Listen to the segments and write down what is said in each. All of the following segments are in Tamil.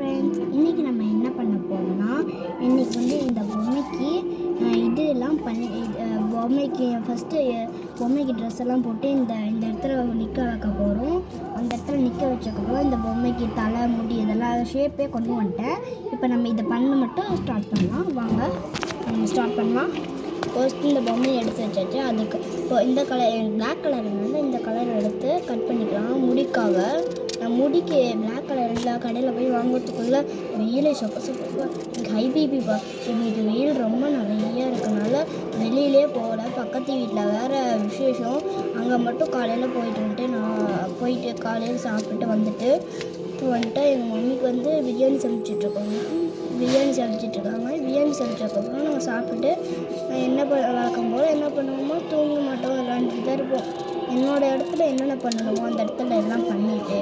ஃப்ரெண்ட்ஸ், இன்றைக்கி நம்ம என்ன பண்ண போகிறோம்னா, இன்றைக்கி வந்து இந்த பொம்மைக்கு இதெல்லாம் பண்ணி பொம்மைக்கு ஃபஸ்ட்டு பொம்மைக்கு ட்ரெஸ் எல்லாம் போட்டு இந்த இடத்துல நிற்க வைக்க போகிறோம். அந்த இடத்துல நிற்க வச்சக்கப்புறம் இந்த பொம்மைக்கு தலை முடி இதெல்லாம் ஷேப்பே கொண்டு வந்துட்டேன். இப்போ நம்ம இதை பண்ண மட்டும் ஸ்டார்ட் பண்ணலாம். வாங்க நம்ம ஸ்டார்ட் பண்ணலாம். ஃபர்ஸ்ட்டு இந்த பொம்மையை எடுத்து வச்சாச்சு. அதுக்கு இப்போ இந்த கலர் பிளாக் கலர்னால இந்த கலர் எடுத்து கட் பண்ணிக்கலாம். முடிக்காக நான் முடிக்கு பிளாக் கலர் இல்லை கடையில் போய் வாங்குறதுக்குள்ளே வெயிலே சொப்ப ஹை பிபிப்பா. இன்றைக்கி வெயில் ரொம்ப நிறையா இருக்கனால வெளியிலே போகல. பக்கத்து வீட்டில் வேறு விசேஷம். அங்கே மட்டும் காலையில் போயிட்டு காலையில் சாப்பிட்டு வந்துட்டு எங்கள் மம்மிக்கு வந்து பிரியாணி சமைச்சிட்ருக்காங்க. பிரியாணி சமைச்சதுக்கப்புறம் நாங்கள் சாப்பிட்டுட்டு வழக்கம் போல் என்ன பண்ணுவோமோ தூங்க மாட்டோம், விளாண்டுட்டு தான் இருப்போம். என்னோடய இடத்துல என்னென்ன பண்ணணுமோ அந்த இடத்துல எல்லாம் பண்ணிவிட்டு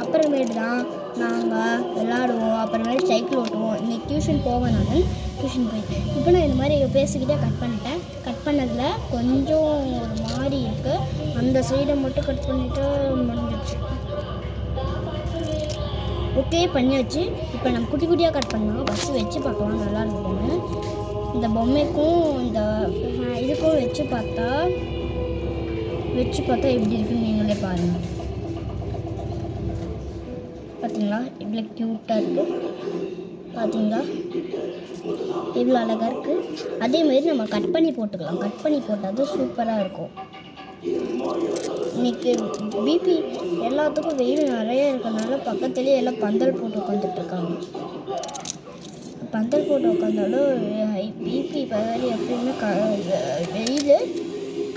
அப்புறமேட்டு தான் நாங்கள் விளாடுவோம். அப்புறமேட்டு சைக்கிள் ஓட்டுவோம். இன்றைக்கி டியூஷன் போவேன். நான் டியூஷன் போயிட்டேன். இப்போ நான் இந்த மாதிரி பேசிக்கிட்டே கட் பண்ணிட்டேன். கட் பண்ணதில் கொஞ்சம் ஒரு மாதிரி இருக்குது. அந்த சைடை மட்டும் கட் பண்ணிவிட்டு முடிஞ்சிடுச்சு. ஓகே பண்ணியாச்சு. இப்போ நம்ம குட்டி குட்டியாக கட் பண்ணலாம். ஃபஸ்ட்டு வச்சு பார்க்கலாம் நல்லா இருக்குன்னு. இந்த பொம்மைக்கும் இந்த இதுக்கும் வச்சு பார்த்தா எப்படி இருக்குன்னு நீங்களே பாருங்கள். பார்த்தீங்களா இவ்வளோ க்யூட்டாக இருக்குது? பார்த்தீங்களா இவ்வளோ அழகாக இருக்குது? அதேமாரி நம்ம கட் பண்ணி போட்டுக்கலாம். கட் பண்ணி போட்டால் தான் சூப்பராக இருக்கும். இன்றைக்கி பிபி எல்லாத்துக்கும் வெயில் நிறைய இருக்கிறதுனால பக்கத்துலேயே எல்லாம் பந்தல் போட்டு உட்காந்துட்ருக்காங்க. பந்தல் போட்டு உட்காந்தாலும் பிபி பதறி எப்பயுமே வெயில்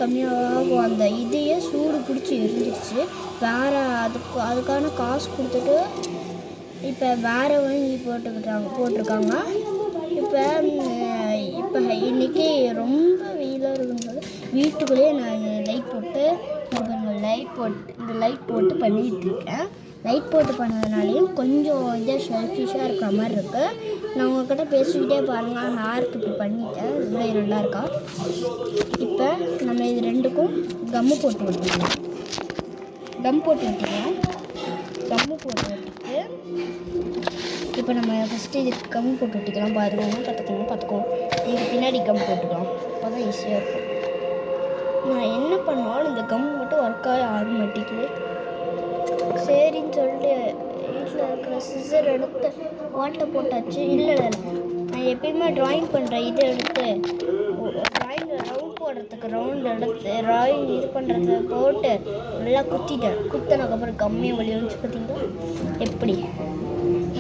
கம்மியாகும். அந்த இதையே சூடு பிடிச்சி எரிஞ்சிடுச்சு. வேறு அதுக்கான காசு கொடுத்துட்டு இப்போ வேறு வாங்கி போட்டிருக்காங்க. இப்போ இன்றைக்கி ரொம்ப வெயிலாக இருக்கும்போது வீட்டுக்குள்ளேயே நான் லைட் போட்டு பண்ணிகிட்ருக்கேன். லைட் போட்டு பண்ணதுனாலையும் கொஞ்சம் செல்ஃபிஷாக இருக்கிற மாதிரி இருக்குது. நான் உங்கள்கிட்ட பேசிக்கிட்டே பாருங்கள். நான் ஹேருக்கு இப்படி பண்ணிட்டேன். இவ்வளோ நல்லா இருக்கா? இப்போ நம்ம இது ரெண்டுக்கும் கம்மு போட்டு ஒட்டிக்கலாம். கம்மு போட்டு ஒட்டிட்டு இப்போ நம்ம ஃபஸ்ட்டு இதுக்கு கம்மு போட்டு ஒட்டிக்கலாம். பார்த்துக்கோங்க. இதுக்கு பின்னாடி கம் போட்டுக்கலாம். அப்போ தான் ஈஸியாக இருக்கும். நான் என்ன பண்ணாலும் இந்த கம் மட்டும் ஒர்க்காக ஆக மாட்டேங்குது. சரின்னு சொல்லிட்டு வீட்டில் இருக்கிற சிசர் எடுத்து வாட்டை போட்டாச்சு. இல்லை நான் எப்பயுமே ட்ராயிங் பண்ணுறேன். இதை எடுத்து ட்ராயிங் ரவுண்ட் எடுத்து ட்ராயிங் இது பண்ணுறத போட்டு நல்லா குத்தினதுக்கப்புறம் கம்மியாக வழி வந்துச்சு. பார்த்தீங்களா எப்படி?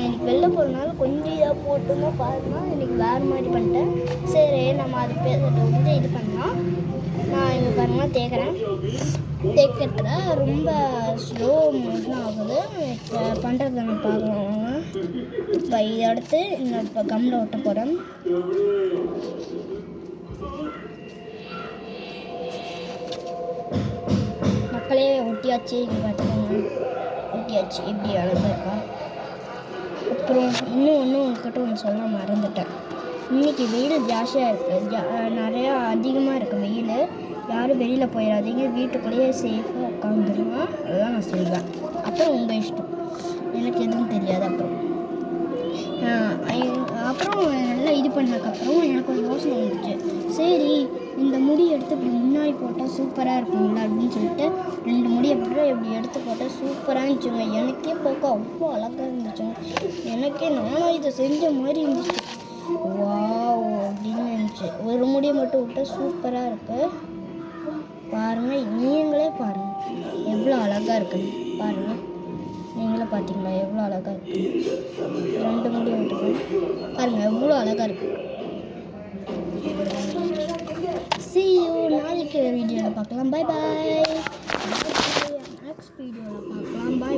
எனக்கு வெளில போகிறதுனால கொஞ்சம் இதாக போட்டோமோ பாருன்னா இன்றைக்கி வேறு மாதிரி பண்ணிட்டேன். சரி நம்ம அது வந்து இது பண்ணால் நான் இங்கே பாருங்கள் தேக்கிறதுல ரொம்ப ஸ்லோ மோஷன் ஆகுது. இப்போ பண்ணுறத நம்ம பார்க்கலாம். இப்போ இதை அடுத்து இப்போ கம்மில் ஒட்ட போகிறேன். மக்களே ஒட்டியாச்சு. இங்கே பார்த்துக்கோங்க, ஒட்டியாச்சு. எப்படி அழகாக இருக்கா? அப்புறம் இன்னும் உங்கள்கிட்ட ஒன்று சொல்ல மறந்துட்டேன். இன்றைக்கி வெயில் ஜாஸ்தியாக இருக்குது. நிறையா அதிகமாக இருக்குது வெயில். யாரும் வெளியில் போயிடாதீங்க. வீட்டுக்குள்ளேயே சேஃபாக உட்காந்துருங்க. அதுதான் நான் சொல்வேன். அப்புறம் உங்கள் இஷ்டம், எனக்கு எதுவும் தெரியாது. அப்புறம் நல்லா இது பண்ணதுக்கப்புறம் எனக்கு ஒரு யோசனை வந்துச்சு. சரி இந்த முடி எடுத்து இப்படி முன்னாடி போட்டால் சூப்பராக இருக்கும்ல அப்படின்னு சொல்லிட்டு 2 முடி இப்படி எடுத்து போட்டால் சூப்பராக இருந்துச்சுங்க. எனக்கே பார்க்க அவ்வளோ அழகாக இருந்துச்சுங்க. நானும் இதை செஞ்ச மாதிரி இருந்துச்சு. வாவ் அப்படின்னு இருந்துச்சு. ஒரு முடியை மட்டும் விட்டால் சூப்பராக இருக்குது. பாருங்கள், நீங்களே பாருங்கள் எவ்வளோ அழகாக இருக்குன்னு. பாருங்கள், நீங்களே பார்த்தீங்களா எவ்வளோ அழகாக இருக்குது? 2 முடியை விட்டுக்கணும். பாருங்கள் எவ்வளோ அழகாக இருக்குது. See you நாளைக்கு வீடியோவில் பார்க்கலாம். பை நெக்ஸ்ட் வீடியோவில் பார்க்கலாம். பை